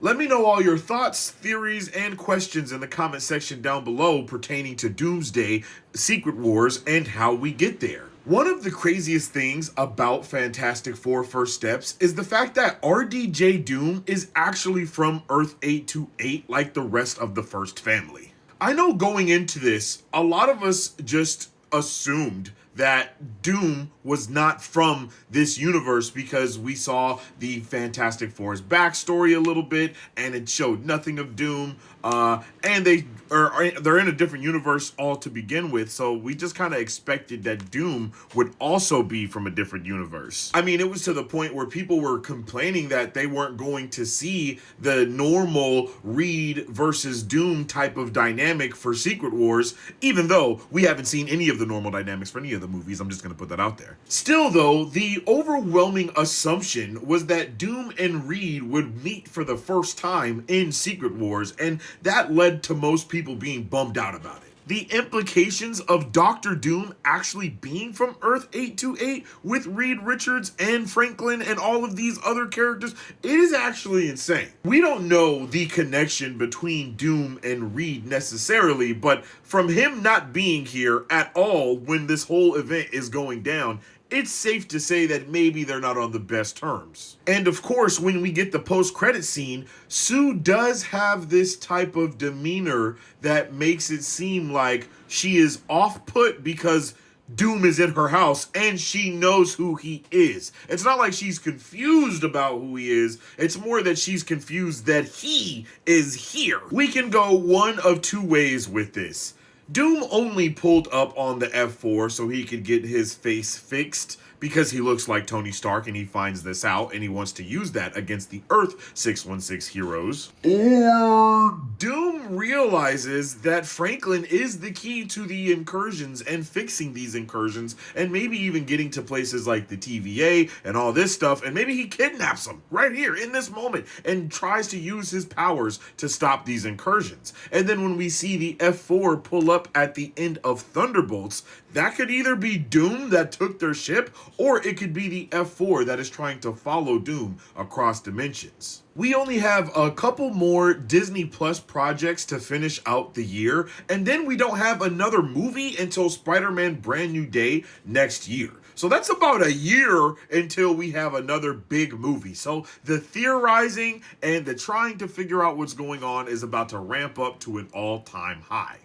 Let me know all your thoughts, theories, and questions in the comment section down below pertaining to Doomsday, Secret Wars, and how we get there. One of the craziest things about Fantastic Four First Steps is the fact that RDJ Doom is actually from Earth 828 like the rest of the First family. I know going into this, a lot of us just assumed that Doom was not from this universe because we saw the Fantastic Four's backstory a little bit and it showed nothing of Doom. And they're in a different universe all to begin with, so we just kind of expected that Doom would also be from a different universe. I mean, it was to the point where people were complaining that they weren't going to see the normal Reed versus Doom type of dynamic for Secret Wars, even though we haven't seen any of the normal dynamics for any of the movies. I'm just going to put that out there. Still, though, the overwhelming assumption was that Doom and Reed would meet for the first time in Secret Wars, and that led to most people being bummed out about it. The implications of Doctor Doom actually being from Earth 828 with Reed Richards and Franklin and all of these other characters, it is actually insane. We don't know the connection between Doom and Reed necessarily, but from him not being here at all when this whole event is going down, it's safe to say that maybe they're not on the best terms. And of course, when we get the post-credit scene, Sue does have this type of demeanor that makes it seem like she is off-put because Doom is in her house and she knows who he is. It's not like she's confused about who he is. It's more that she's confused that he is here. We can go one of two ways with this. Doom only pulled up on the F4 so he could get his face fixed because he looks like Tony Stark and he finds this out and he wants to use that against the Earth 616 heroes. Or Doom realizes that Franklin is the key to the incursions and fixing these incursions and maybe even getting to places like the TVA and all this stuff, and maybe he kidnaps him right here in this moment and tries to use his powers to stop these incursions. And then when we see the F4 pull up at the end of Thunderbolts, that could either be Doom that took their ship, or it could be the F4 that is trying to follow Doom across dimensions. We only have a couple more Disney Plus projects to finish out the year, and then we don't have another movie until Spider-Man Brand New Day next year. So that's about a year until we have another big movie. So the theorizing and the trying to figure out what's going on is about to ramp up to an all-time high.